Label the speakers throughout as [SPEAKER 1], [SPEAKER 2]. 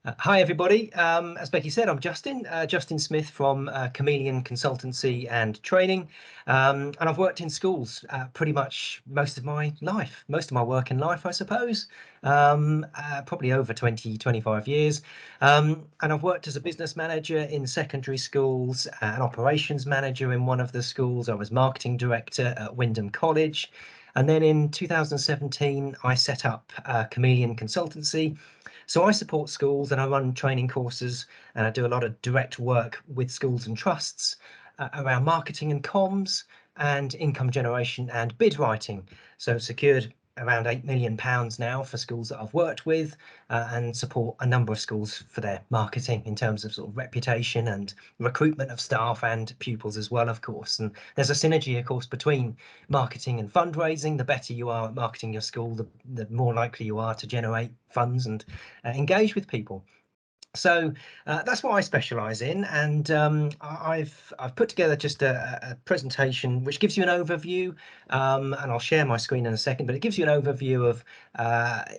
[SPEAKER 1] Hi everybody. As Becky said, I'm Justin Smith from Chameleon Consultancy and Training, and I've worked in schools pretty much most of my working life, I suppose, probably over 25 years. And I've worked as a business manager in secondary schools, an operations manager in one of the schools. I was marketing director at Wyndham College. And then in 2017, I set up Chameleon Consultancy. So I support schools and I run training courses, and I do a lot of direct work with schools and trusts around marketing and comms and income generation and bid writing. So secured around £8 million now for schools that I've worked with, and support a number of schools for their marketing in terms of sort of reputation and recruitment of staff and pupils as well, of course. And there's a synergy, of course, between marketing and fundraising. The better you are at marketing your school, the more likely you are to generate funds and engage with people. So that's what I specialise in, and I've put together just a presentation which gives you an overview, and I'll share my screen in a second, but it gives you an overview of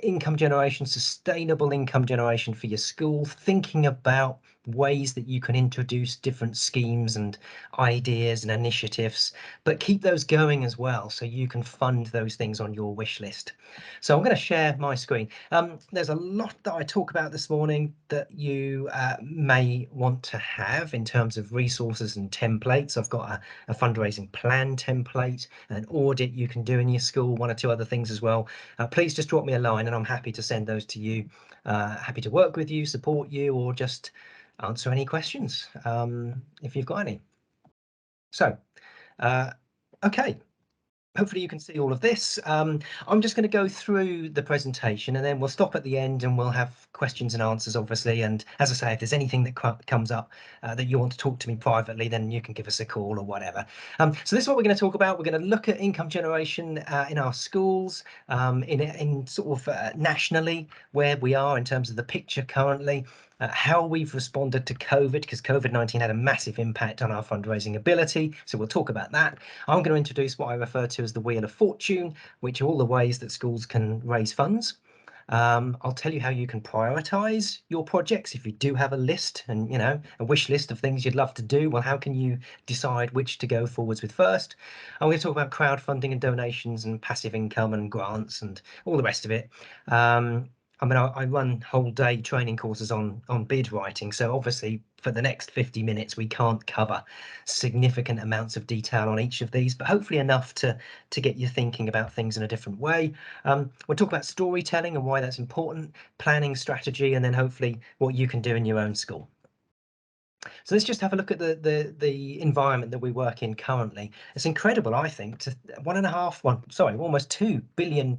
[SPEAKER 1] income generation, sustainable income generation for your school, thinking about ways that you can introduce different schemes and ideas and initiatives, but keep those going as well so you can fund those things on your wish list. So I'm going to share my screen. There's a lot that I talk about this morning that you may want to have in terms of resources and templates. I've got a fundraising plan template, an audit you can do in your school, one or two other things as well. Please just drop me a line and I'm happy to send those to you. Happy to work with you, support you, or just answer any questions if you've got any. So, okay. Hopefully you can see all of this. I'm just going to go through the presentation and then we'll stop at the end and we'll have questions and answers, obviously. And as I say, if there's anything that comes up that you want to talk to me privately, then you can give us a call or whatever. So this is what we're going to talk about. We're going to look at income generation in our schools, in sort of nationally, where we are in terms of the picture currently. How we've responded to COVID, because COVID-19 had a massive impact on our fundraising ability. So we'll talk about that. I'm going to introduce what I refer to as the Wheel of Fortune, which are all the ways that schools can raise funds. I'll tell you how you can prioritise your projects if you do have a list and, you know, a wish list of things you'd love to do. Well, how can you decide which to go forwards with first? I'm going to talk about crowdfunding and donations and passive income and grants and all the rest of it. I mean, I run whole day training courses on bid writing, so obviously for the next 50 minutes we can't cover significant amounts of detail on each of these, but hopefully enough to get you thinking about things in a different way. We'll talk about storytelling and why that's important, planning strategy, and then hopefully what you can do in your own school. So let's just have a look at the environment that we work in currently. It's incredible, I think, to almost £2 billion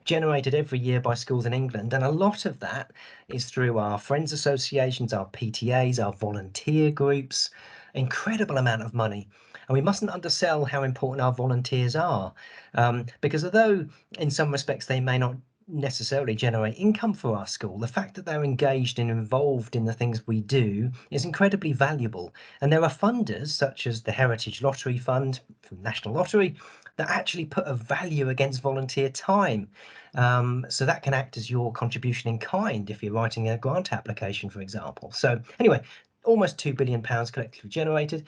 [SPEAKER 1] generated every year by schools in England. And a lot of that is through our friends associations, our PTAs, our volunteer groups, incredible amount of money. And we mustn't undersell how important our volunteers are, because although in some respects they may not necessarily generate income for our school, the fact that they're engaged and involved in the things we do is incredibly valuable. And there are funders such as the Heritage Lottery Fund from National Lottery that actually put a value against volunteer time. So that can act as your contribution in kind if you're writing a grant application, for example. So anyway, almost £2 billion collectively generated.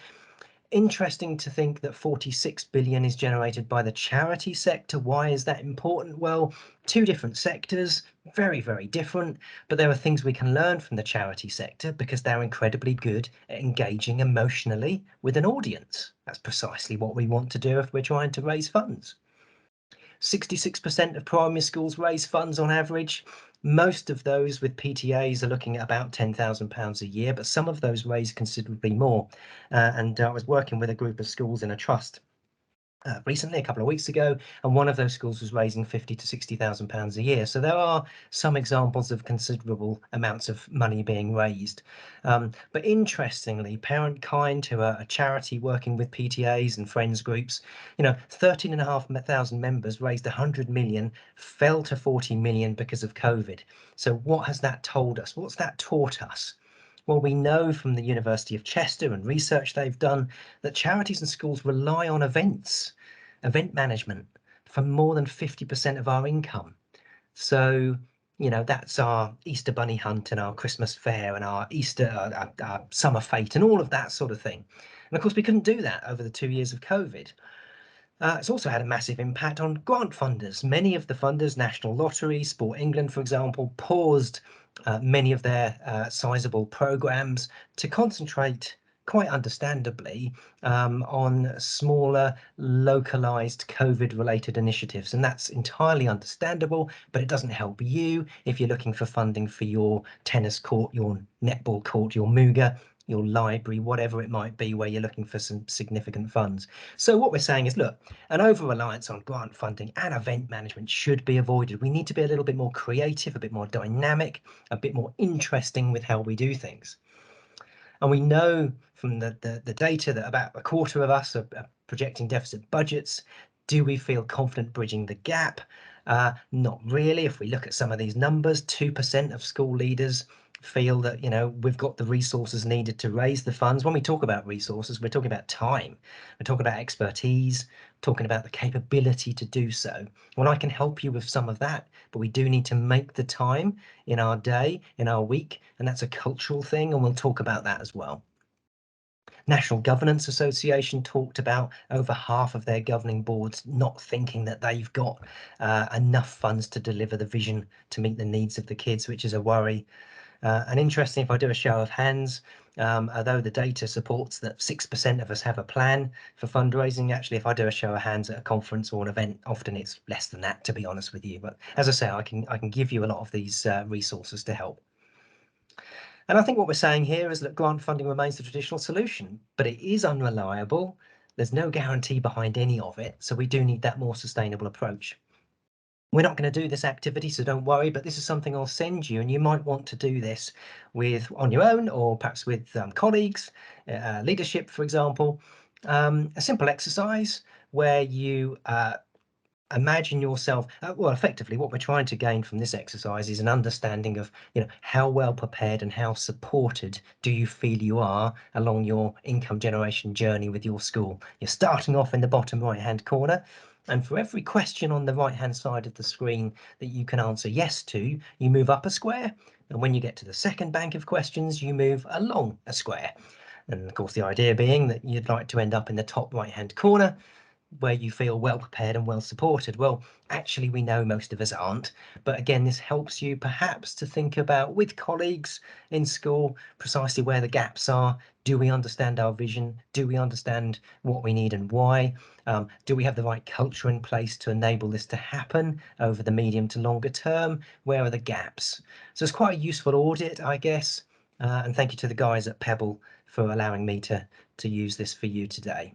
[SPEAKER 1] Interesting to think that 46 billion is generated by the charity sector. Why is that important? Well, two different sectors, very, very different, but there are things we can learn from the charity sector because they're incredibly good at engaging emotionally with an audience. That's precisely what we want to do if we're trying to raise funds. 66% of primary schools raise funds on average. Most of those with PTAs are looking at about £10,000 a year, but some of those raise considerably more. And I was working with a group of schools in a trust recently, a couple of weeks ago, and one of those schools was raising £50,000 to £60,000 a year. So there are some examples of considerable amounts of money being raised. But interestingly, Parent Kind, who are a charity working with PTAs and friends groups, 13,500 members raised 100 million, fell to 40 million because of COVID. So what has that told us? What's that taught us? Well, we know from the University of Chester and research they've done that charities and schools rely on event management for more than 50% of our income. So, that's our Easter bunny hunt and our Christmas fair and our Easter, our summer fete and all of that sort of thing. And of course, we couldn't do that over the 2 years of COVID. It's also had a massive impact on grant funders. Many of the funders, National Lottery, Sport England, for example, paused many of their sizable programs to concentrate, quite understandably, on smaller, localized COVID-related initiatives. And that's entirely understandable, but it doesn't help you if you're looking for funding for your tennis court, your netball court, your Muga, your library, whatever it might be, where you're looking for some significant funds. So what we're saying is, look, an over-reliance on grant funding and event management should be avoided. We need to be a little bit more creative, a bit more dynamic, a bit more interesting with how we do things. And we know from the data that about a quarter of us are projecting deficit budgets. Do we feel confident bridging the gap? Not really. If we look at some of these numbers, 2% of school leaders feel that we've got the resources needed to raise the funds. When we talk about resources, we're talking about time, we're talking about expertise, talking about the capability to do so. Well, I can help you with some of that, but we do need to make the time in our day, in our week, and that's a cultural thing, and we'll talk about that as well. National Governance Association talked about over half of their governing boards not thinking that they've got enough funds to deliver the vision to meet the needs of the kids, which is a worry. And interesting, if I do a show of hands, although the data supports that 6% of us have a plan for fundraising, actually, if I do a show of hands at a conference or an event, often it's less than that, to be honest with you. But as I say, I can give you a lot of these resources to help. And I think what we're saying here is that grant funding remains the traditional solution, but it is unreliable. There's no guarantee behind any of it, so we do need that more sustainable approach. We're not going to do this activity, so don't worry, but this is something I'll send you, and you might want to do this on your own, or perhaps with colleagues, leadership, for example. A simple exercise where you imagine yourself, well, effectively what we're trying to gain from this exercise is an understanding of how well prepared and how supported do you feel you are along your income generation journey with your school. You're starting off in the bottom right hand corner, and for every question on the right hand side of the screen that you can answer yes to, you move up a square, and when you get to the second bank of questions, you move along a square. And of course the idea being that you'd like to end up in the top right hand corner, where you feel well prepared and well supported. Well, actually, we know most of us aren't. But again, this helps you perhaps to think about with colleagues in school precisely where the gaps are. Do we understand our vision? Do we understand what we need and why? Do we have the right culture in place to enable this to happen over the medium to longer term? Where are the gaps? So it's quite a useful audit, I guess. And thank you to the guys at Pebble for allowing me to use this for you today.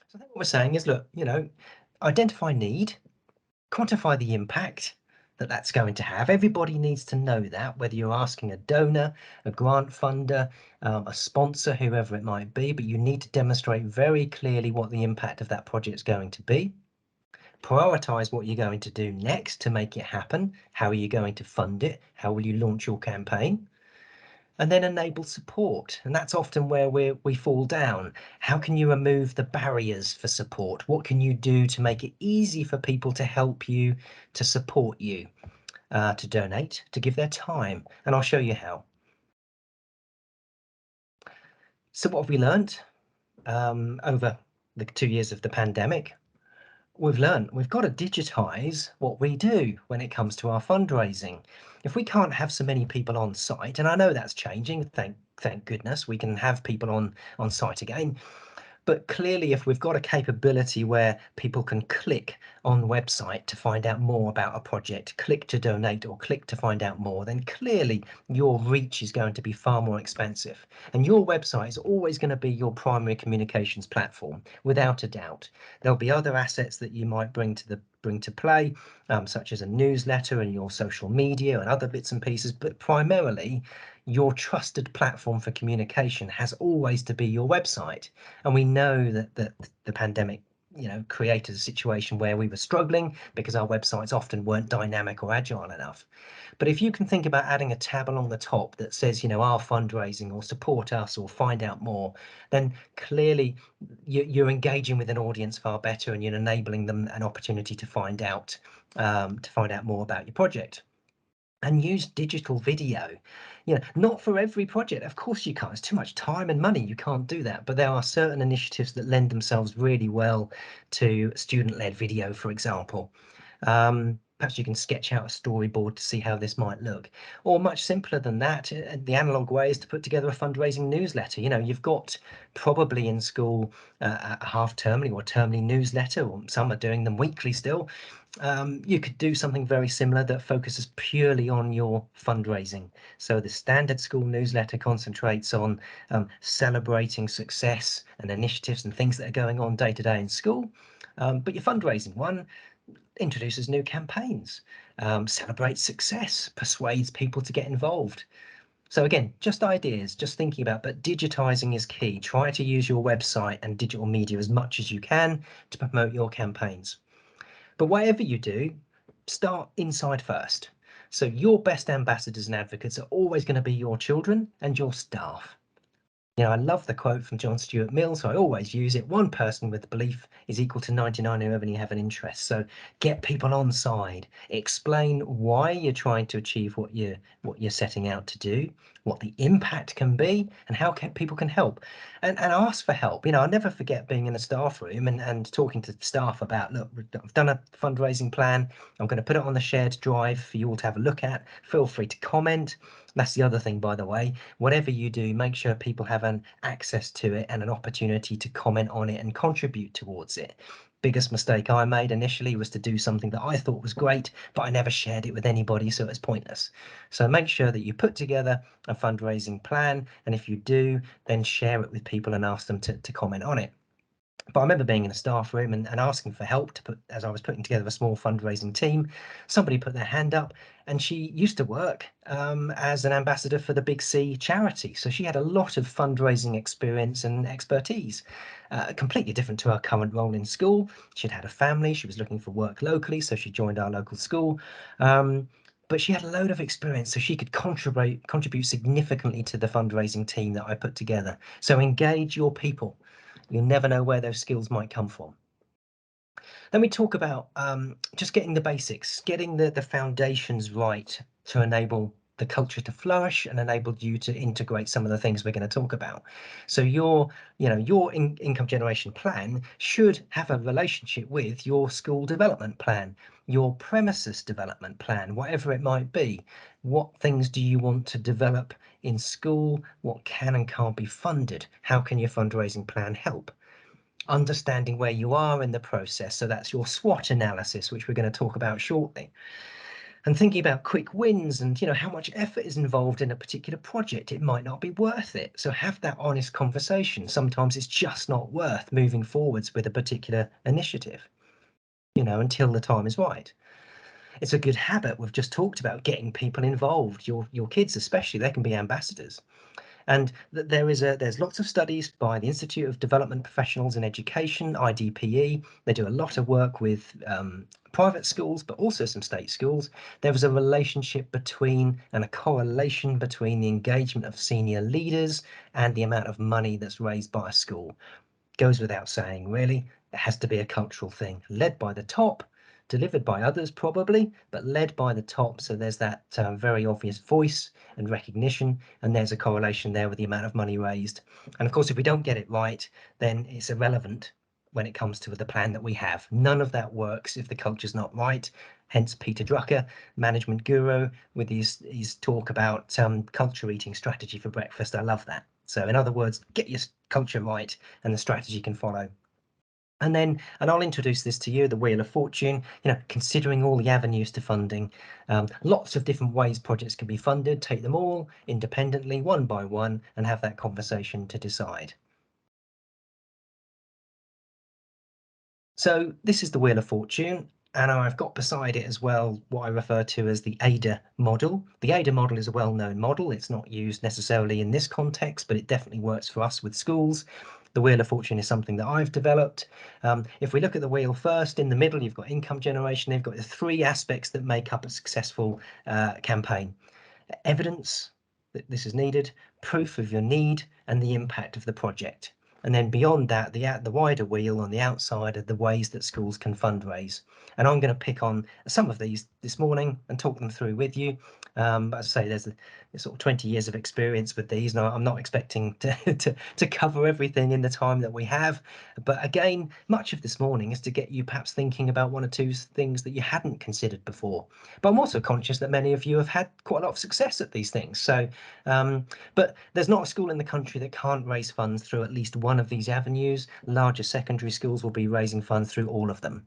[SPEAKER 1] So I think what we're saying is, look, identify need, quantify the impact that that's going to have. Everybody needs to know that, whether you're asking a donor, a grant funder, a sponsor, whoever it might be, but you need to demonstrate very clearly what the impact of that project is going to be. Prioritize what you're going to do next to make it happen. How are you going to fund it? How will you launch your campaign? And then enable support. And that's often where we fall down. How can you remove the barriers for support? What can you do to make it easy for people to help you, to support you, to donate, to give their time? And I'll show you how. So what have we learned over the 2 years of the pandemic? We've learned we've got to digitize what we do when it comes to our fundraising. If we can't have so many people on site, and I know that's changing, thank goodness we can have people on site again. But clearly, if we've got a capability where people can click on website to find out more about a project, click to donate or click to find out more, then clearly your reach is going to be far more expensive. And your website is always going to be your primary communications platform, without a doubt. There'll be other assets that you might bring to play, such as a newsletter and your social media and other bits and pieces, but primarily your trusted platform for communication has always to be your website. And we know that the pandemic created a situation where we were struggling because our websites often weren't dynamic or agile enough. But if you can think about adding a tab along the top that says our fundraising or support us or find out more, then clearly you're engaging with an audience far better, and you're enabling them an opportunity to find out to find out more about your project. And use digital video. Not for every project, of course you can't. It's too much time and money, you can't do that. But there are certain initiatives that lend themselves really well to student-led video, for example. Perhaps you can sketch out a storyboard to see how this might look. Or much simpler than that, the analog way is to put together a fundraising newsletter. You've got probably in school a half-termly or termly newsletter, or some are doing them weekly still. You could do something very similar that focuses purely on your fundraising. So the standard school newsletter concentrates on celebrating success and initiatives and things that are going on day to day in school. But your fundraising one introduces new campaigns, celebrates success, persuades people to get involved. So again, just ideas, just thinking about, but digitizing is key. Try to use your website and digital media as much as you can to promote your campaigns. But whatever you do, start inside first. So your best ambassadors and advocates are always going to be your children and your staff. I love the quote from John Stuart Mill, so I always use it. One person with belief is equal to 99 who only have an interest. So get people on side. Explain why you're trying to achieve what you're setting out to do, what the impact can be, and how people can help. And ask for help. I'll never forget being in a staff room and talking to staff about, look, I've done a fundraising plan. I'm going to put it on the shared drive for you all to have a look at. Feel free to comment. That's the other thing, by the way. Whatever you do, make sure people have an access to it and an opportunity to comment on it and contribute towards it. Biggest mistake I made initially was to do something that I thought was great, but I never shared it with anybody, so it's pointless. So make sure that you put together a fundraising plan, and if you do, then share it with people and ask them to comment on it. But I remember being in a staff room and asking for help as I was putting together a small fundraising team. Somebody put their hand up, and she used to work as an ambassador for the Big C charity. So she had a lot of fundraising experience and expertise, completely different to her current role in school. She'd had a family, she was looking for work locally, so she joined our local school. But she had a load of experience, so she could contribute significantly to the fundraising team that I put together. So engage your people. You'll never know where those skills might come from. Then we talk about just getting the basics, getting the foundations right to enable the culture to flourish and enable you to integrate some of the things we're going to talk about. So your income generation plan should have a relationship with your school development plan, your premises development plan, whatever it might be. What things do you want to develop in school? What can and can't be funded? How can your fundraising plan help? Understanding where you are in the process. So that's your SWOT analysis, which we're going to talk about shortly. And thinking about quick wins and how much effort is involved in a particular project. It might not be worth it. So have that honest conversation. Sometimes it's just not worth moving forwards with a particular initiative, until the time is right. It's a good habit we've just talked about, getting people involved, your kids especially. They can be ambassadors. And there's lots of studies by the Institute of Development Professionals in Education, IDPE. They do a lot of work with private schools, but also some state schools. There was a relationship between and a correlation between the engagement of senior leaders and the amount of money that's raised by a school. Goes without saying, really. It has to be a cultural thing, led by the top, delivered by others probably, but led by the top. So there's that very obvious voice and recognition, and there's a correlation there with the amount of money raised. And of course, if we don't get it right, then it's irrelevant when it comes to the plan that we have. None of that works if the culture's not right. Hence Peter Drucker, management guru, with his talk about culture eating strategy for breakfast. I love that. So in other words, get your culture right and the strategy can follow. And I'll introduce this to you, the Wheel of Fortune, considering all the avenues to funding. Lots of different ways projects can be funded. Take them all independently, one by one, and have that conversation to decide. So this is the Wheel of Fortune, and I've got beside it as well what I refer to as the ADA model. The ADA model is a well-known model. It's not used necessarily in this context, but it definitely works for us with schools. The Wheel of Fortune is something that I've developed. If we look at the wheel first, in the middle, you've got income generation. They've got the three aspects that make up a successful campaign. Evidence that this is needed, proof of your need, and the impact of the project. And then beyond that, the wider wheel on the outside are the ways that schools can fundraise. And I'm going to pick on some of these this morning and talk them through with you. But as I say, there's sort of 20 years of experience with these, and I'm not expecting to cover everything in the time that we have. But again, much of this morning is to get you perhaps thinking about one or two things that you hadn't considered before. But I'm also conscious that many of you have had quite a lot of success at these things. So, but there's not a school in the country that can't raise funds through at least one of these avenues. Larger secondary schools will be raising funds through all of them.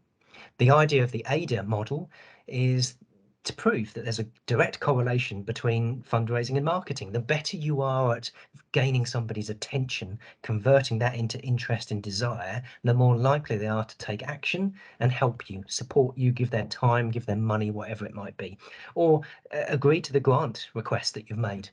[SPEAKER 1] The idea of the ADA model is to prove that there's a direct correlation between fundraising and marketing. The better you are at gaining somebody's attention, converting that into interest and desire, the more likely they are to take action and help you, support you, give their time, give them money, whatever it might be, or agree to the grant request that you've made,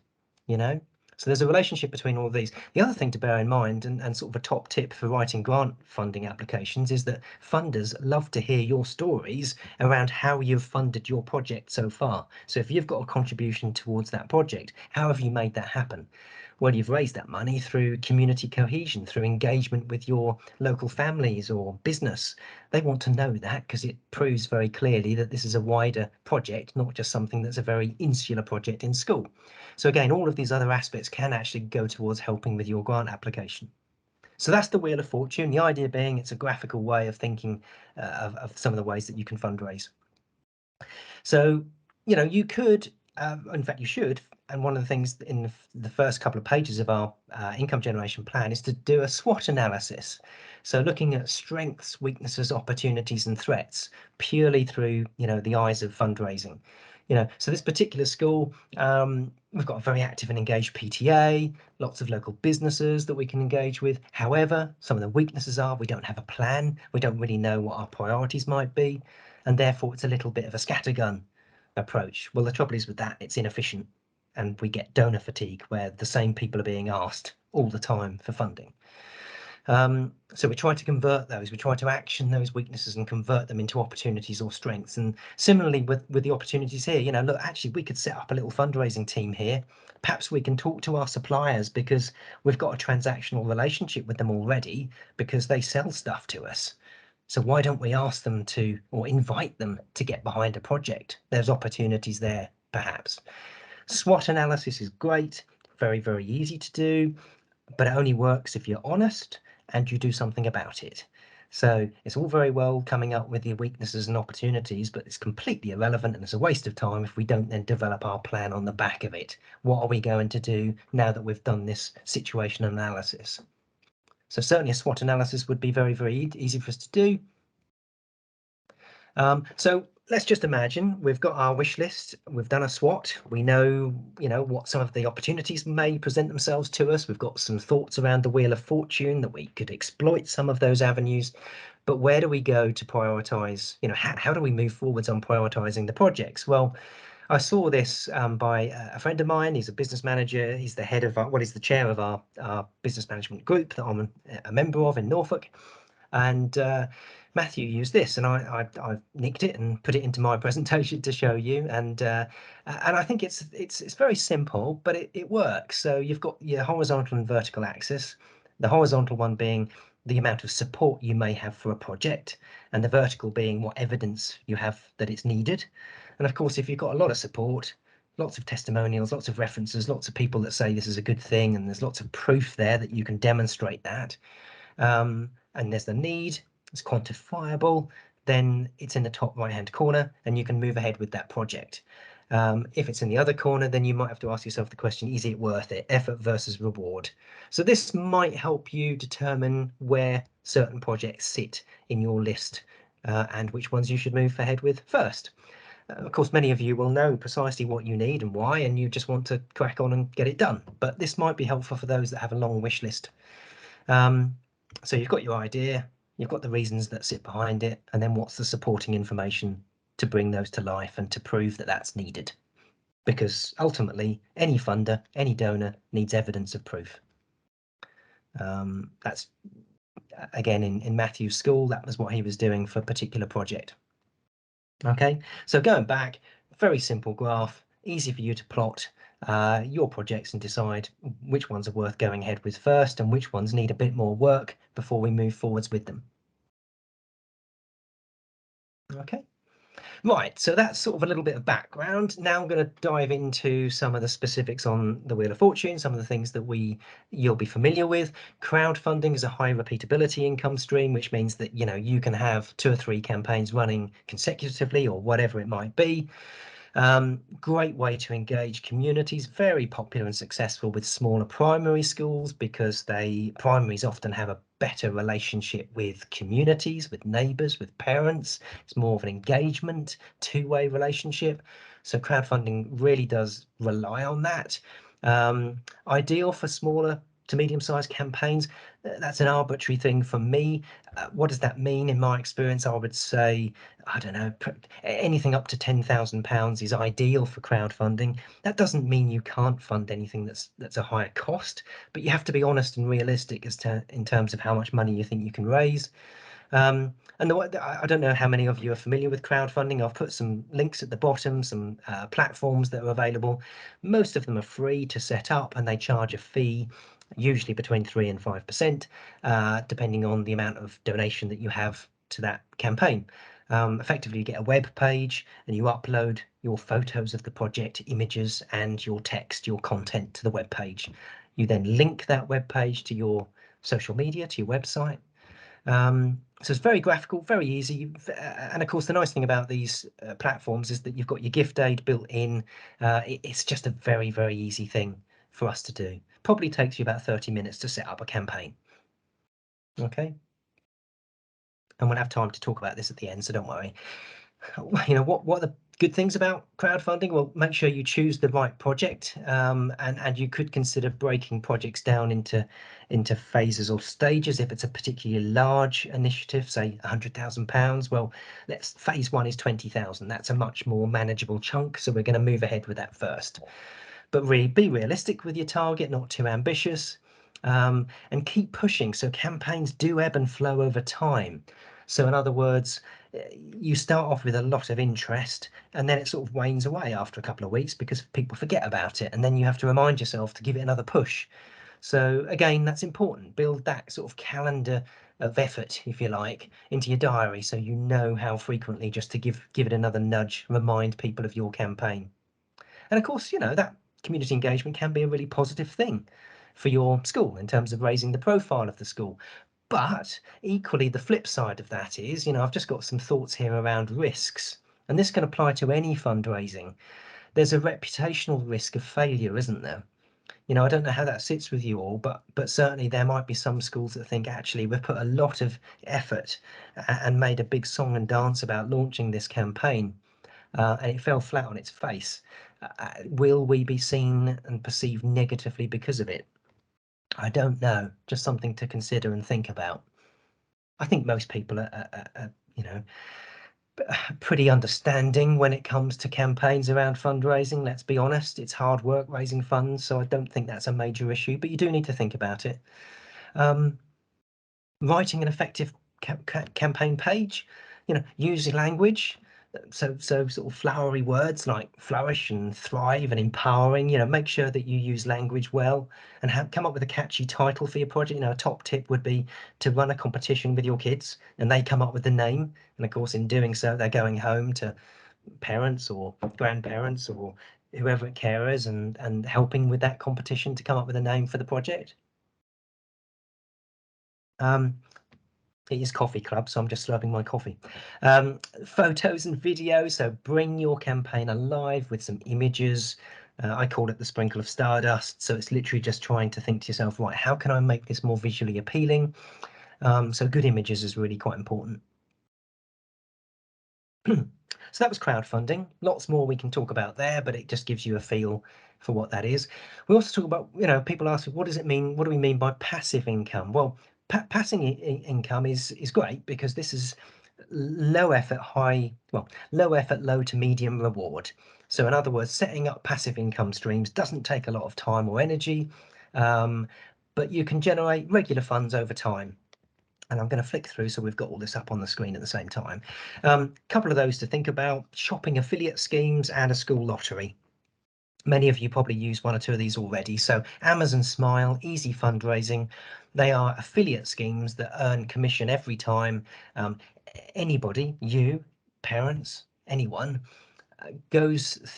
[SPEAKER 1] you know? So there's a relationship between all of these. The other thing to bear in mind, and sort of a top tip for writing grant funding applications, is that funders love to hear your stories around how you've funded your project so far. So if you've got a contribution towards that project, how have you made that happen? Well, you've raised that money through community cohesion, through engagement with your local families or business. They want to know that because it proves very clearly that this is a wider project, not just something that's a very insular project in school. So again, all of these other aspects can actually go towards helping with your grant application. So that's the Wheel of Fortune. The idea being it's a graphical way of thinking of some of the ways that you can fundraise. So, you know, you could, in fact, you should. And one of the things in the first couple of pages of our income generation plan is to do a SWOT analysis. So looking at strengths, weaknesses, opportunities and threats purely through, you know, the eyes of fundraising. You know, so this particular school, we've got a very active and engaged PTA, lots of local businesses that we can engage with. However, some of the weaknesses are we don't have a plan. We don't really know what our priorities might be. And therefore it's a little bit of a scattergun approach. Well, the trouble is with that, it's inefficient and we get donor fatigue where the same people are being asked all the time for funding. So we try to convert those, we try to action those weaknesses and convert them into opportunities or strengths. And similarly with the opportunities here, you know, look, actually we could set up a little fundraising team here. Perhaps we can talk to our suppliers because we've got a transactional relationship with them already because they sell stuff to us. So why don't we ask them to, or invite them to get behind a project? There's opportunities there, perhaps. SWOT analysis is great, very, very easy to do, but it only works if you're honest and you do something about it. So it's all very well coming up with your weaknesses and opportunities, but it's completely irrelevant and it's a waste of time if we don't then develop our plan on the back of it. What are we going to do now that we've done this situation analysis? So certainly a SWOT analysis would be very, very easy for us to do. So let's just imagine we've got our wish list, we've done a SWOT, we know, you know, what some of the opportunities may present themselves to us. We've got some thoughts around the Wheel of Fortune that we could exploit some of those avenues. But where do we go to prioritize? You know, how do we move forwards on prioritizing the projects? Well, I saw this by a friend of mine. He's a business manager. He's the head of he's the chair of our business management group that I'm a member of in Norfolk. And Matthew used this, and I've nicked it and put it into my presentation to show you. And I think it's very simple, but it works. So you've got your horizontal and vertical axis. The horizontal one being the amount of support you may have for a project, and the vertical being what evidence you have that it's needed. And of course, if you've got a lot of support, lots of testimonials, lots of references, lots of people that say this is a good thing, and there's lots of proof there that you can demonstrate that. And there's the need, it's quantifiable, then it's in the top right hand corner and you can move ahead with that project. If it's in the other corner, then you might have to ask yourself the question, is it worth it? Effort versus reward. So this might help you determine where certain projects sit in your list and which ones you should move ahead with first. Of course, many of you will know precisely what you need and why, and you just want to crack on and get it done. But this might be helpful for those that have a long wish list. So you've got your idea, you've got the reasons that sit behind it, and then what's the supporting information to bring those to life and to prove that that's needed? Because ultimately, any funder, any donor needs evidence of proof. That's, again, in Matthew's school, that was what he was doing for a particular project. Okay, so going back, very simple graph, easy for you to plot. your projects and decide which ones are worth going ahead with first and which ones need a bit more work before we move forwards with them. Okay. Right, so that's sort of a little bit of background. Now I'm going to dive into some of the specifics on the Wheel of Fortune, some of the things that you'll be familiar with. Crowdfunding is a high repeatability income stream, which means that you can have 2 or 3 campaigns running consecutively or whatever it might be. Great way to engage communities, very popular and successful with smaller primary schools because primaries often have a better relationship with communities, with neighbours, with parents. It's more of an engagement, two-way relationship. So crowdfunding really does rely on that. Ideal for smaller to medium-sized campaigns. That's an arbitrary thing for me. What does that mean? In my experience, I would say, I don't know, anything up to £10,000 is ideal for crowdfunding. That doesn't mean you can't fund anything that's a higher cost, but you have to be honest and realistic in terms of how much money you think you can raise. And I don't know how many of you are familiar with crowdfunding. I've put some links at the bottom, some platforms that are available. Most of them are free to set up and they charge a fee, usually between 3 and 5%, depending on the amount of donation that you have to that campaign. Effectively, you get a web page and you upload your photos of the project, images, and your text, your content to the web page. You then link that web page to your social media, to your website. So it's very graphical, very easy. And of course, the nice thing about these platforms is that you've got your gift aid built in. It's just a very, very easy thing for us to do. Probably takes you about 30 minutes to set up a campaign. Okay. And we'll have time to talk about this at the end, so don't worry. What are the good things about crowdfunding? Well, make sure you choose the right project, and you could consider breaking projects down into phases or stages. If it's a particularly large initiative, say £100,000, well, phase 1 is 20,000. That's a much more manageable chunk, so we're going to move ahead with that first. But really be realistic with your target, not too ambitious, and keep pushing. So campaigns do ebb and flow over time. So in other words, you start off with a lot of interest and then it sort of wanes away after a couple of weeks because people forget about it, and then you have to remind yourself to give it another push. So again, that's important. Build that sort of calendar of effort, if you like, into your diary so you know how frequently just to give it another nudge, remind people of your campaign. And of course, that community engagement can be a really positive thing for your school in terms of raising the profile of the school. But equally, the flip side of that is, I've just got some thoughts here around risks, and this can apply to any fundraising. There's a reputational risk of failure, isn't there? I don't know how that sits with you all, but certainly there might be some schools that think, actually, we've put a lot of effort and made a big song and dance about launching this campaign, and it fell flat on its face. Will we be seen and perceived negatively because of it? I don't know. Just something to consider and think about. I think most people are pretty understanding when it comes to campaigns around fundraising. Let's be honest, it's hard work raising funds, so I don't think that's a major issue, but you do need to think about it. Writing an effective campaign page, using language, so sort of flowery words like flourish and thrive and empowering. Make sure that you use language well and come up with a catchy title for your project. A top tip would be to run a competition with your kids and they come up with the name, and of course in doing so they're going home to parents or grandparents or whoever carers and helping with that competition to come up with a name for the project. It is coffee club, so I'm just slurping my coffee. Photos and videos, so bring your campaign alive with some images. I call it the sprinkle of stardust. So it's literally just trying to think to yourself, right, how can I make this more visually appealing? So good images is really quite important. So that was crowdfunding. Lots more we can talk about there, but it just gives you a feel for what that is. We also talk about, people ask, what does it mean? What do we mean by passive income? Well, passive income is great because this is low effort, low to medium reward. So in other words, setting up passive income streams doesn't take a lot of time or energy, but you can generate regular funds over time. And I'm going to flick through so we've got all this up on the screen at the same time. Couple of those to think about: shopping affiliate schemes and a school lottery. Many of you probably use one or two of these already. So Amazon Smile, Easy Fundraising, they are affiliate schemes that earn commission every time anybody, you, parents, anyone,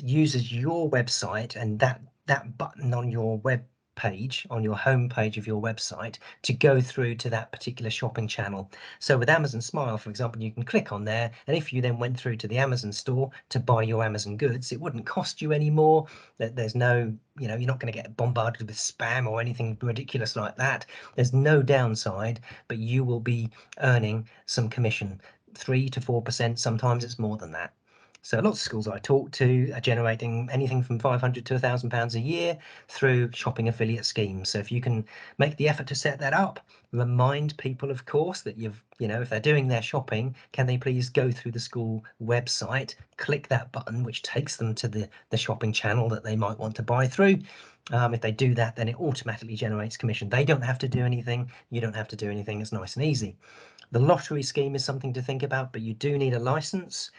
[SPEAKER 1] uses your website and that button on your web page, on your home page of your website, to go through to that particular shopping channel. So with Amazon Smile, for example, you can click on there, and if you then went through to the Amazon store to buy your Amazon goods, it wouldn't cost you any more. There's no, you're not going to get bombarded with spam or anything ridiculous like that. There's no downside, but you will be earning some commission, 3 to 4%. Sometimes it's more than that. So lots of schools I talk to are generating anything from £500 to £1,000 a year through shopping affiliate schemes. So if you can make the effort to set that up, remind people, of course, that if they're doing their shopping, can they please go through the school website, click that button, which takes them to the shopping channel that they might want to buy through. If they do that, then it automatically generates commission. They don't have to do anything. You don't have to do anything. It's nice and easy. The lottery scheme is something to think about, but you do need a license.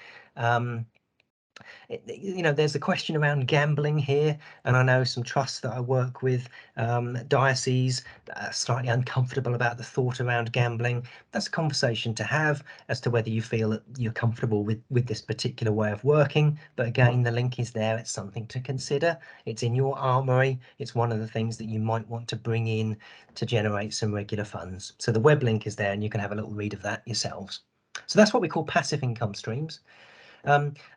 [SPEAKER 1] There's a question around gambling here, and I know some trusts that I work with, dioceses, slightly uncomfortable about the thought around gambling. That's a conversation to have as to whether you feel that you're comfortable with this particular way of working. But again, the link is there. It's something to consider. It's in your armory. It's one of the things that you might want to bring in to generate some regular funds. So the web link is there, and you can have a little read of that yourselves. So that's what we call passive income streams.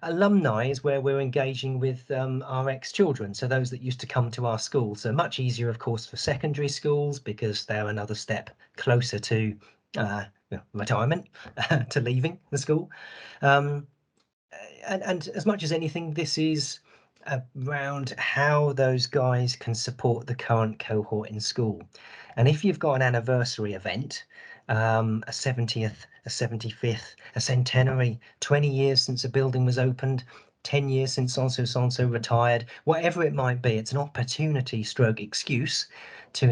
[SPEAKER 1] Alumni is where we're engaging with our ex-children, so those that used to come to our school. So much easier, of course, for secondary schools because they're another step closer to retirement, to leaving the school. And as much as anything, this is around how those guys can support the current cohort in school. And if you've got an anniversary event, a 70th, a 75th, a centenary, 20 years since a building was opened, 10 years since so-and-so retired, whatever it might be, it's an opportunity stroke excuse to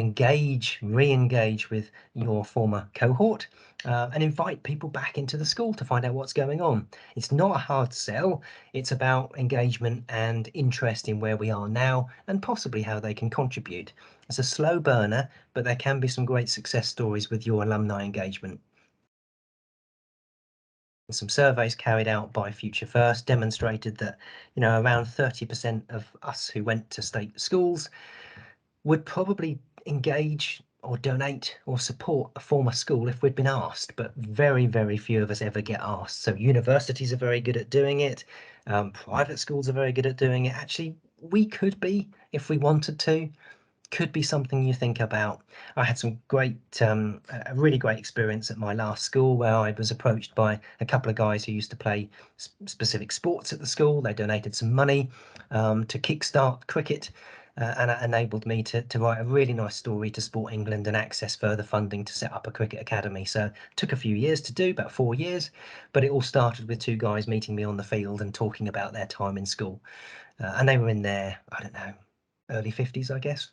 [SPEAKER 1] re-engage with your former cohort and invite people back into the school to find out what's going on. It's not a hard sell. It's about engagement and interest in where we are now and possibly how they can contribute. It's a slow burner, but there can be some great success stories with your alumni engagement. Some surveys carried out by Future First demonstrated that, around 30% of us who went to state schools would probably engage or donate or support a former school if we'd been asked, but very, very few of us ever get asked. So universities are very good at doing it. Private schools are very good at doing it. Actually, we could be, if we wanted to. Could be something you think about. I had some a really great experience at my last school where I was approached by a couple of guys who used to play specific sports at the school. They donated some money to kickstart cricket, and it enabled me to write a really nice story to Sport England and access further funding to set up a cricket academy. So it took a few years to do, about 4 years, but it all started with two guys meeting me on the field and talking about their time in school. And they were in their, I don't know, early 50s, I guess.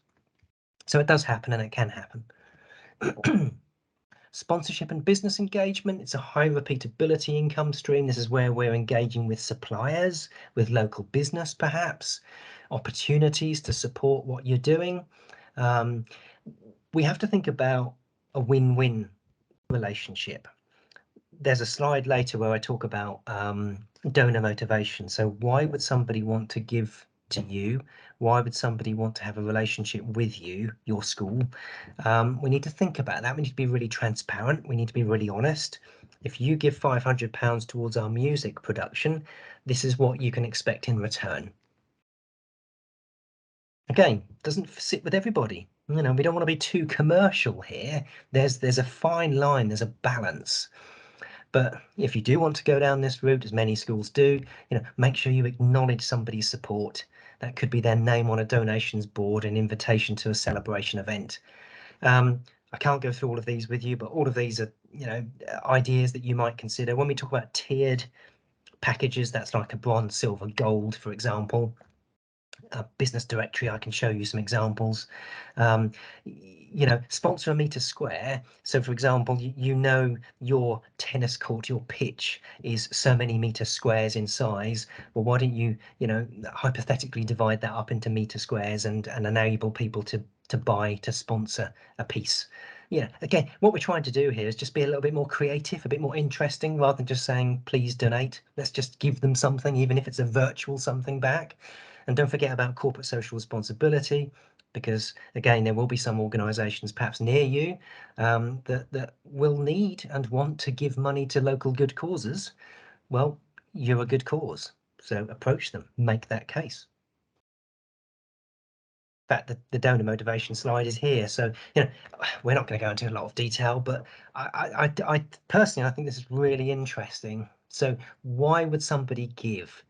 [SPEAKER 1] So it does happen, and it can happen. Sponsorship and business engagement. It's a high repeatability income stream. This is where we're engaging with suppliers, with local business, perhaps, opportunities to support what you're doing. We have to think about a win-win relationship. There's a slide later where I talk about donor motivation. So why would somebody want to give to you? Why would somebody want to have a relationship with you, your school? We need to think about that. We need to be really transparent. We need to be really honest. If you give £500 towards our music production, this is what you can expect in return. Again, doesn't sit with everybody. We don't want to be too commercial here. There's a fine line, there's a balance. But if you do want to go down this route, as many schools do, make sure you acknowledge somebody's support. That could be their name on a donations board, an invitation to a celebration event. I can't go through all of these with you, but all of these are, ideas that you might consider. When we talk about tiered packages, that's like a bronze, silver, gold, for example. a business directory. I can show you some examples. Sponsor a metre square. So for example, you know your tennis court, your pitch is so many metre squares in size. Well, why don't you, hypothetically divide that up into metre squares and enable people to buy, to sponsor a piece. Again, what we're trying to do here is just be a little bit more creative, a bit more interesting, rather than just saying, please donate. Let's just give them something, even if it's a virtual something back. And don't forget about corporate social responsibility, because again, there will be some organisations perhaps near you that will need and want to give money to local good causes. Well, you're a good cause, so approach them, make that case. In fact, the donor motivation slide is here. So, we're not going to go into a lot of detail, but I personally, I think this is really interesting. So why would somebody give?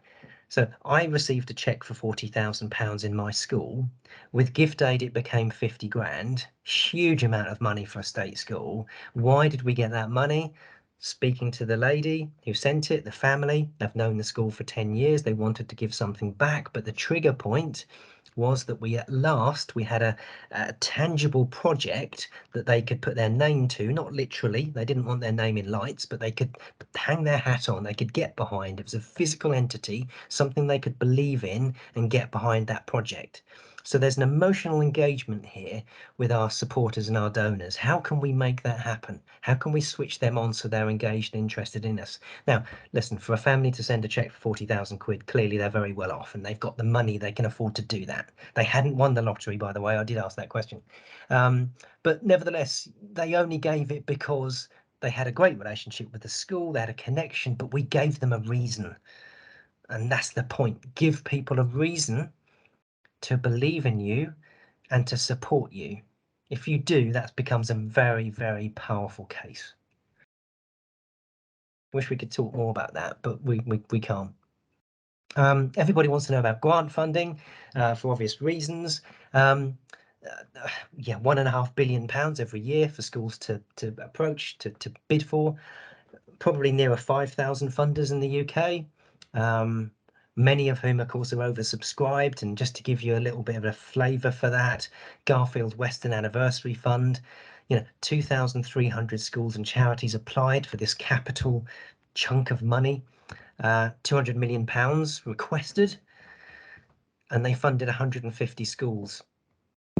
[SPEAKER 1] So I received a cheque for £40,000 in my school. With gift aid, it became 50 grand. Huge amount of money for a state school. Why did we get that money? Speaking to the lady who sent it, the family, they've known the school for 10 years. They wanted to give something back, but the trigger point was that we had a tangible project that they could put their name to, not literally, they didn't want their name in lights, but they could hang their hat on, they could get behind. It was a physical entity, something they could believe in and get behind that project. So there's an emotional engagement here with our supporters and our donors. How can we make that happen? How can we switch them on so they're engaged and interested in us? Now, listen, for a family to send a cheque for 40,000 quid, clearly they're very well off and they've got the money, they can afford to do that. They hadn't won the lottery, by the way, I did ask that question. But nevertheless, they only gave it because they had a great relationship with the school, they had a connection, but we gave them a reason. And that's the point. Give people a reason to believe in you and to support you. If you do, that becomes a very, very powerful case. Wish we could talk more about that, but we can't. Everybody wants to know about grant funding for obvious reasons. Yeah, £1.5 billion every year for schools to approach, to bid for. Probably nearer 5,000 funders in the UK. Many of whom, of course, are oversubscribed. And just to give you a little bit of a flavour for that, Garfield Western Anniversary Fund, 2,300 schools and charities applied for this capital chunk of money, £200 million requested, and they funded 150 schools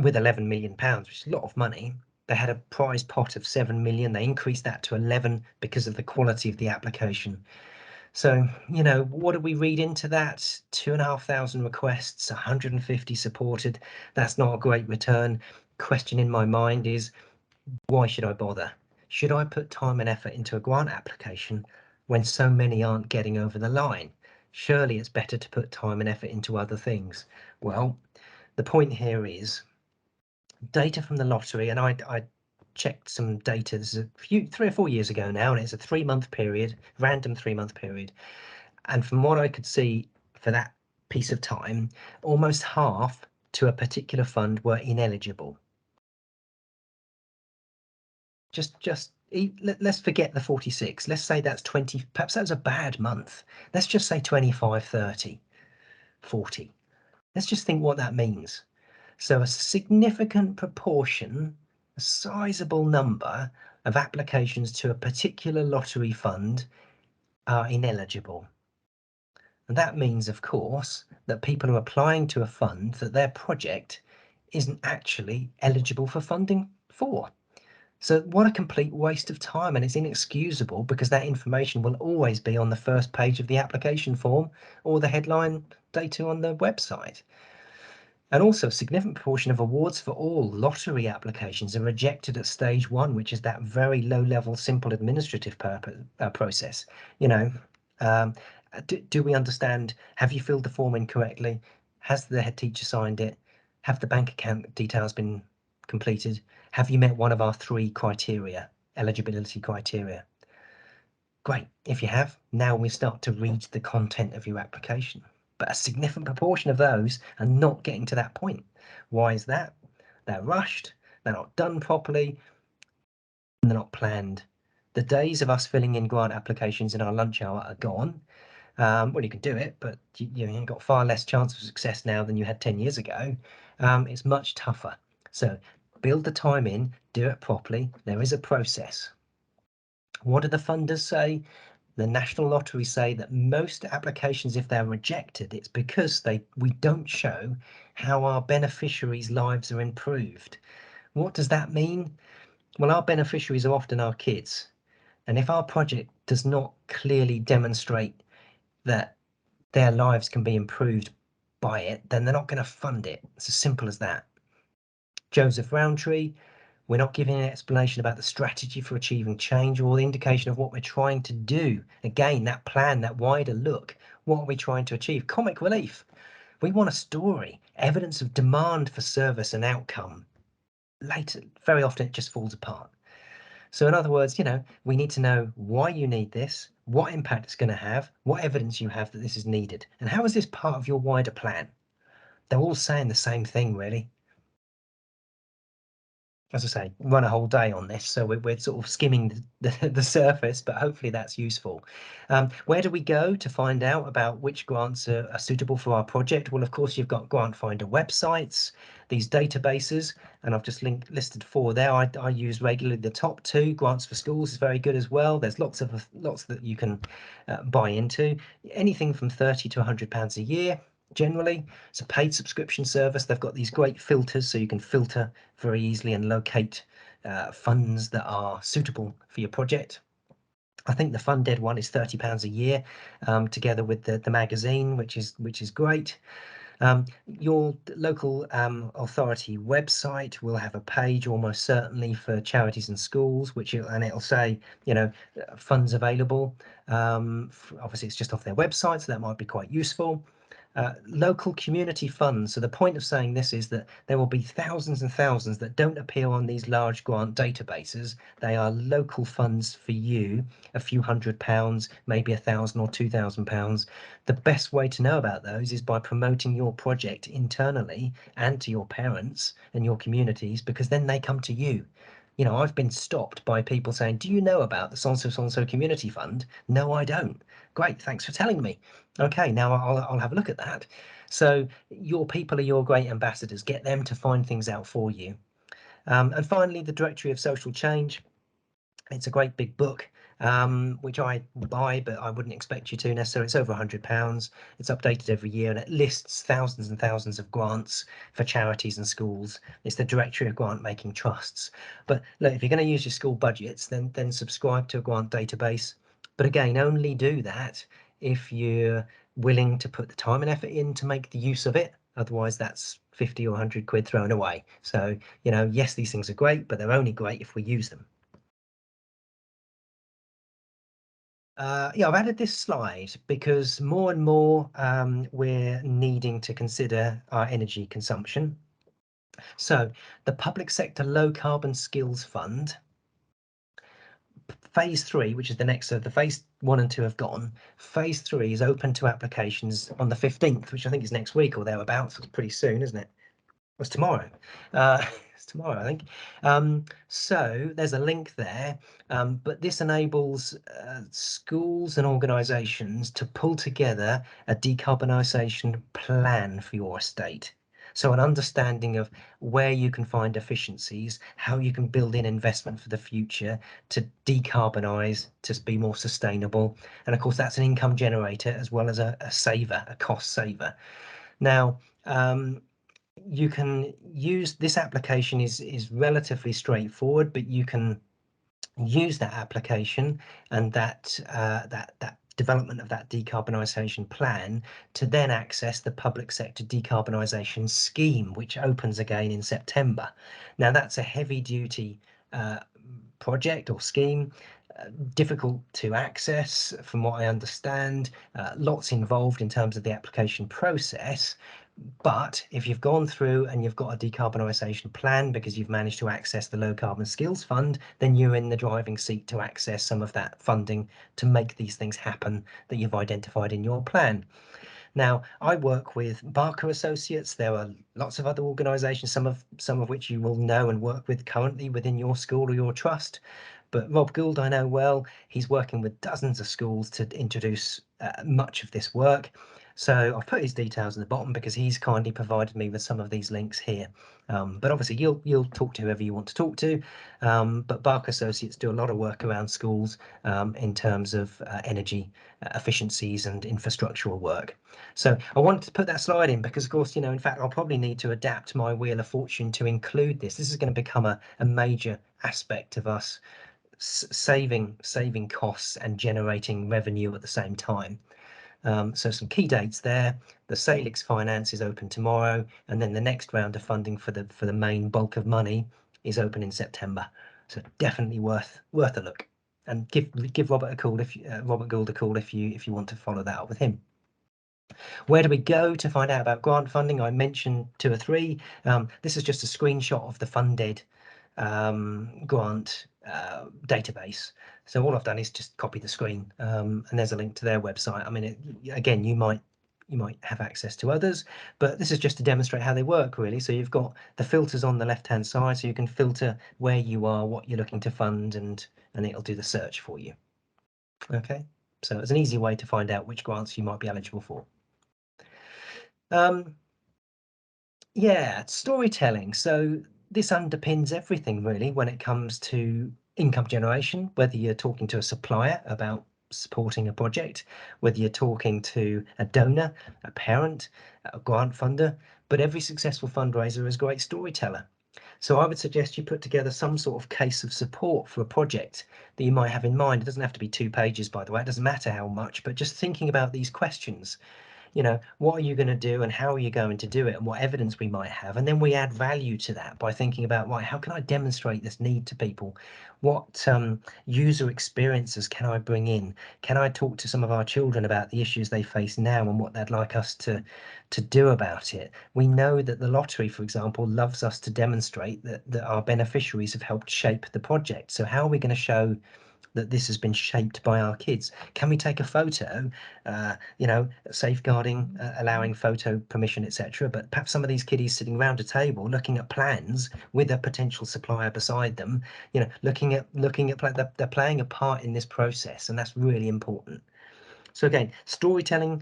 [SPEAKER 1] with £11 million, which is a lot of money. They had a prize pot of 7 million. They increased that to 11 because of the quality of the application. So, what do we read into that? 2,500 requests, 150 supported. That's not a great return. Question in my mind is, why should I bother? Should I put time and effort into a grant application when so many aren't getting over the line? Surely it's better to put time and effort into other things. Well, the point here is data from the lottery, and I checked some data. This is 3 or 4 years ago now, and it's a 3-month period, random 3-month period. And from what I could see for that piece of time, almost half to a particular fund were ineligible. Let's forget the 46. Let's say that's 20. Perhaps that was a bad month. Let's just say 25, 30, 40. Let's just think what that means. So a significant proportion, a sizable number of applications to a particular lottery fund are ineligible. And that means, of course, that people are applying to a fund that their project isn't actually eligible for funding for. So what a complete waste of time, and it's inexcusable because that information will always be on the first page of the application form or the headline data on the website. And also a significant proportion of awards for all lottery applications are rejected at stage 1, which is that very low-level, simple administrative process. Do we understand? Have you filled the form incorrectly? Has the head teacher signed it? Have the bank account details been completed? Have you met one of our 3 criteria, eligibility criteria? Great. If you have, now we start to read the content of your application. But a significant proportion of those are not getting to that point. Why is that? They're rushed, they're not done properly, and they're not planned. The days of us filling in grant applications in our lunch hour are gone. Well, you can do it, but you've got far less chance of success now than you had 10 years ago. It's much tougher. So build the time in, do it properly. There is a process. What do the funders say? The National Lottery say that most applications, if they're rejected, it's because we don't show how our beneficiaries' lives are improved. What does that mean? Well, our beneficiaries are often our kids. And if our project does not clearly demonstrate that their lives can be improved by it, then they're not going to fund it. It's as simple as that. Joseph Rowntree, we're not giving an explanation about the strategy for achieving change or the indication of what we're trying to do. Again, that plan, that wider look, what are we trying to achieve? Comic relief. We want a story, evidence of demand for service and outcome. Later, very often it just falls apart. So in other words, we need to know why you need this, what impact it's going to have, what evidence you have that this is needed, and how is this part of your wider plan? They're all saying the same thing, really. As I say, run a whole day on this, so we're sort of skimming the surface, but hopefully that's useful. Where do we go to find out about which grants are suitable for our project? Well, of course, you've got grant finder websites, these databases, and I've just listed 4 there. I use regularly the top 2. Grants for Schools is very good as well. There's lots that you can buy into. Anything from £30 to £100 a year. Generally, it's a paid subscription service. They've got these great filters, so you can filter very easily and locate funds that are suitable for your project. I think the Funded one is £30 a year, together with the magazine, which is great. Your local authority website will have a page almost certainly for charities and schools, and it'll say, funds available. Obviously, it's just off their website, so that might be quite useful. Local community funds. So the point of saying this is that there will be thousands and thousands that don't appear on these large grant databases. They are local funds for you, a few £100, maybe £1,000 or £2,000. The best way to know about those is by promoting your project internally and to your parents and your communities, because then they come to you. I've been stopped by people saying, do you know about the so-and-so community fund? No, I don't. Great, thanks for telling me. Okay, now I'll have a look at that. So your people are your great ambassadors. Get them to find things out for you. And finally, the Directory of Social Change. It's a great big book, which I buy, but I wouldn't expect you to necessarily. It's over £100. It's updated every year, and it lists thousands and thousands of grants for charities and schools. It's the Directory of Grant Making Trusts. But look, if you're going to use your school budgets, then subscribe to a grant database. But again, only do that if you're willing to put the time and effort in to make the use of it. Otherwise, that's 50 or 100 quid thrown away. So, yes, these things are great, but they're only great if we use them. Yeah, I've added this slide because more and more we're needing to consider our energy consumption. So the Public Sector Low Carbon Skills Fund, phase 3, which is the next, so the phase 1 and 2 have gone. Phase 3 is open to applications on the 15th, which I think is next week or thereabouts. It's pretty soon, isn't it? It's tomorrow. It's tomorrow, I think. So there's a link there, but this enables schools and organisations to pull together a decarbonisation plan for your estate. So an understanding of where you can find efficiencies, how you can build in investment for the future to decarbonise, to be more sustainable. And of course, that's an income generator as well as a saver, a cost saver. Now, you can use this application is relatively straightforward, but you can use that application and that development of that decarbonisation plan to then access the public sector decarbonisation scheme, which opens again in September. Now that's a heavy duty project or scheme, difficult to access from what I understand, lots involved in terms of the application process. But if you've gone through and you've got a decarbonisation plan because you've managed to access the Low Carbon Skills Fund, then you're in the driving seat to access some of that funding to make these things happen that you've identified in your plan. Now, I work with Barker Associates. There are lots of other organisations, some of which you will know and work with currently within your school or your trust. But Rob Gould, I know well. He's working with dozens of schools to introduce much of this work. So I've put his details at the bottom because he's kindly provided me with some of these links here. But obviously you'll talk to whoever you want to talk to. But Barker Associates do a lot of work around schools in terms of energy efficiencies and infrastructural work. So I wanted to put that slide in because, of course, in fact, I'll probably need to adapt my Wheel of Fortune to include this. This is going to become a major aspect of us saving costs and generating revenue at the same time. So some key dates there. The Salix Finance is open tomorrow, and then the next round of funding for the main bulk of money is open in September. So definitely worth a look. And give Robert a call Robert Gould a call if you want to follow that up with him. Where do we go to find out about grant funding? I mentioned 2 or 3. This is just a screenshot of the funded grant database. So all I've done is just copy the screen, and there's a link to their website. I mean, again, you might have access to others, but this is just to demonstrate how they work, really. So you've got the filters on the left-hand side, so you can filter where you are, what you're looking to fund, and it'll do the search for you. Okay, so it's an easy way to find out which grants you might be eligible for. Yeah, storytelling. So this underpins everything really when it comes to income generation, whether you're talking to a supplier about supporting a project, whether you're talking to a donor, a parent, a grant funder, but every successful fundraiser is a great storyteller. So I would suggest you put together some sort of case of support for a project that you might have in mind. It doesn't have to be 2 pages, by the way, it doesn't matter how much, but just thinking about these questions. What are you going to do and how are you going to do it and what evidence we might have? And then we add value to that by thinking about, right, how can I demonstrate this need to people? What user experiences can I bring in? Can I talk to some of our children about the issues they face now and what they'd like us to do about it? We know that the lottery, for example, loves us to demonstrate that our beneficiaries have helped shape the project. So how are we going to show that this has been shaped by our kids? Can we take a photo, safeguarding, allowing photo permission, etc. But perhaps some of these kiddies sitting around a table looking at plans with a potential supplier beside them, looking at they're playing a part in this process, and that's really important. So again, storytelling,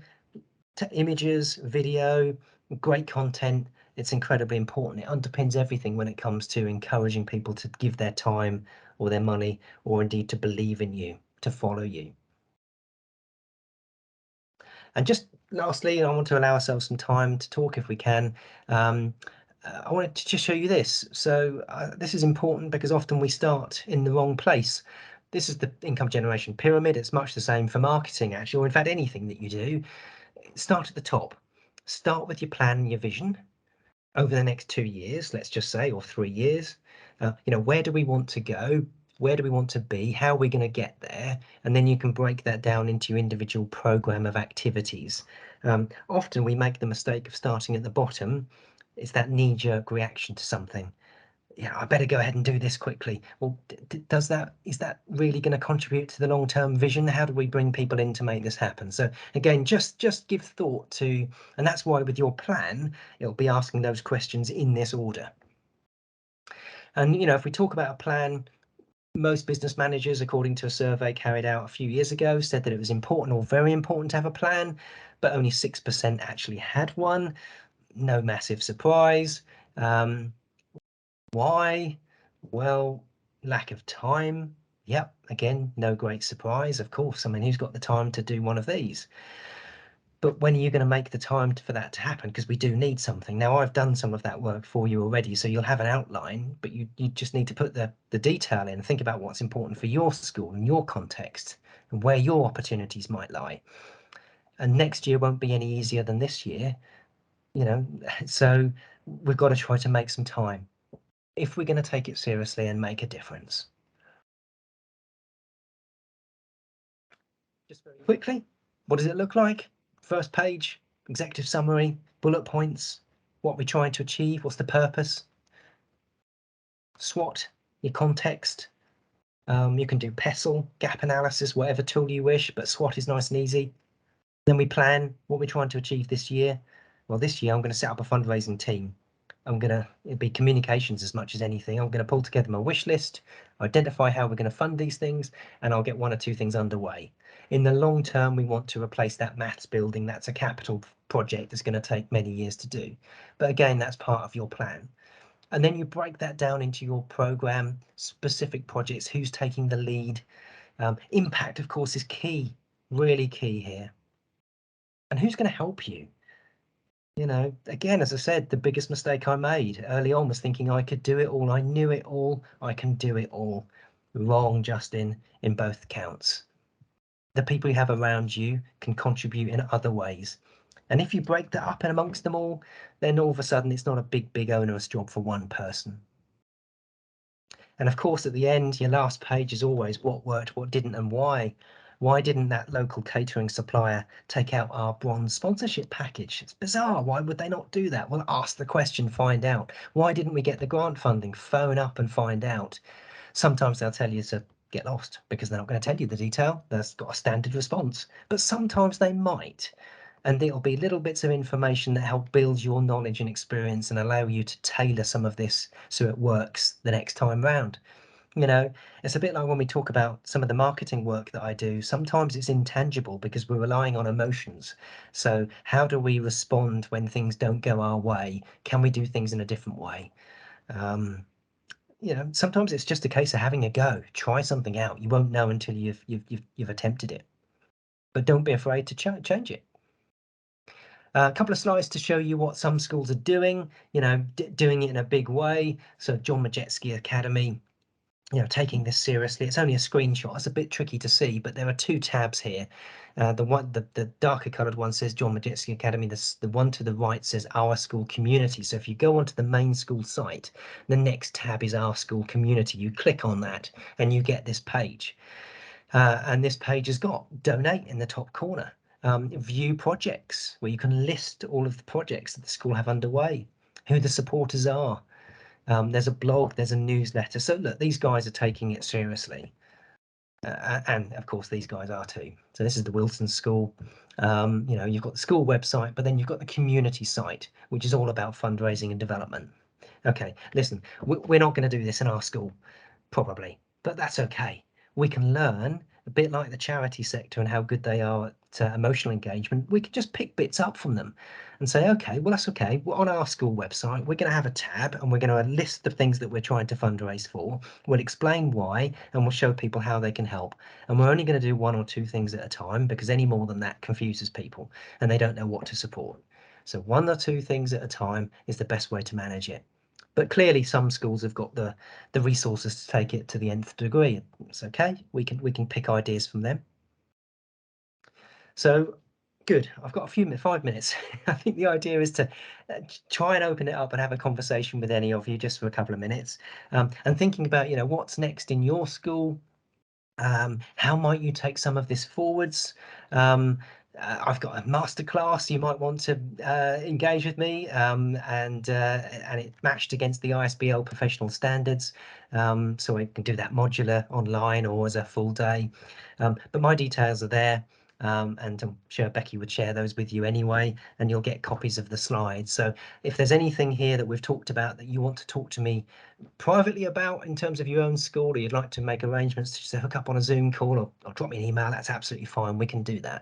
[SPEAKER 1] images, video, great content. It's incredibly important. It underpins everything when it comes to encouraging people to give their time or their money, or indeed to believe in you, to follow you. And just lastly, I want to allow ourselves some time to talk if we can. I wanted to just show you this. So this is important because often we start in the wrong place. This is the income generation pyramid. It's much the same for marketing, actually, or in fact anything that you do. Start at the top. Start with your plan and your vision over the next 2 years, let's just say, or 3 years. Where do we want to go? Where do we want to be? How are we going to get there? And then you can break that down into your individual program of activities. Often we make the mistake of starting at the bottom. It's that knee-jerk reaction to something. Yeah, I better go ahead and do this quickly. Well, is that really going to contribute to the long-term vision? How do we bring people in to make this happen? So again, just give thought to, and that's why with your plan, it'll be asking those questions in this order. And if we talk about a plan, most business managers, according to a survey carried out a few years ago, said that it was important or very important to have a plan, but only 6% actually had one. No massive surprise. Why? Well, lack of time. Yep, again, no great surprise, of course. I mean, who's got the time to do one of these? But when are you going to make the time for that to happen? Because we do need something. Now, I've done some of that work for you already, so you'll have an outline, but you just need to put the detail in, think about what's important for your school and your context and where your opportunities might lie. And next year won't be any easier than this year, so we've got to try to make some time if we're going to take it seriously and make a difference. Just very quickly, what does it look like? First page, executive summary, bullet points, what we're trying to achieve, what's the purpose. SWOT, your context. You can do PESTLE, gap analysis, whatever tool you wish, but SWOT is nice and easy. Then we plan what we're trying to achieve this year. Well, this year I'm going to set up a fundraising team. it'd be communications as much as anything. I'm going to pull together my wish list, identify how we're going to fund these things, and I'll get one or two things underway. In the long term, we want to replace that maths building. That's a capital project that's going to take many years to do. But again, that's part of your plan. And then you break that down into your program, specific projects, who's taking the lead. Impact, of course, is key, really key here. And who's going to help you? You know, again, as I said, the biggest mistake I made early on was thinking I could do it all. I knew it all. I can do it all. Wrong, Justin, in both counts. The people you have around you can contribute in other ways. And if you break that up and amongst them all, then all of a sudden it's not a big onerous job for one person. And of course, at the end, your last page is always what worked, what didn't, and why. Why didn't that local catering supplier take out our bronze sponsorship package? It's bizarre. Why would they not do that? Well, ask the question, find out. Why didn't we get the grant funding? Phone up and find out. Sometimes they'll tell you to get lost because they're not going to tell you the detail. That's got a standard response. But sometimes they might. And it'll be little bits of information that help build your knowledge and experience and allow you to tailor some of this so it works the next time round. You know, it's a bit like when we talk about some of the marketing work that I do. Sometimes it's intangible because we're relying on emotions. So how do we respond when things don't go our way? Can we do things in a different way? You know, sometimes it's just a case of having a go. Try something out. You won't know until you've attempted it. But don't be afraid to change it. A couple of slides to show you what some schools are doing. You know, doing it in a big way. So John Majewski Academy, you know, taking this seriously. It's only a screenshot. It's a bit tricky to see, but there are two tabs here. The darker coloured one says John Majewski Academy. The one to the right says Our School Community. So if you go onto the main school site, the next tab is Our School Community. You click on that and you get this page. And this page has got Donate in the top corner. View projects, where you can list all of the projects that the school have underway, who the supporters are. There's a blog, there's a newsletter. So look, these guys are taking it seriously. And of course, these guys are too. So this is the Wilson School. You know, you've got the school website, but then you've got the community site, which is all about fundraising and development. Okay, listen, we're not going to do this in our school, probably, but that's okay. We can learn a bit like the charity sector and how good they are at emotional engagement. We can just pick bits up from them and say, okay, well, that's okay. On our school website, we're going to have a tab and we're going to list the things that we're trying to fundraise for. We'll explain why and we'll show people how they can help. And we're only going to do one or two things at a time because any more than that confuses people and they don't know what to support. So one or two things at a time is the best way to manage it. But clearly some schools have got the resources to take it to the nth degree. It's okay. We can pick ideas from them. So good. I've got 5 minutes. I think the idea is to try and open it up and have a conversation with any of you just for a couple of minutes, and thinking about, you know, what's next in your school. How might you take some of this forwards? I've got a masterclass. You might want to engage with me, and it matched against the ISBL professional standards, so I can do that modular online or as a full day. But my details are there, and I'm sure Becky would share those with you anyway, and you'll get copies of the slides. So if there's anything here that we've talked about that you want to talk to me privately about in terms of your own school, or you'd like to make arrangements to hook up on a Zoom call or drop me an email, that's absolutely fine. We can do that.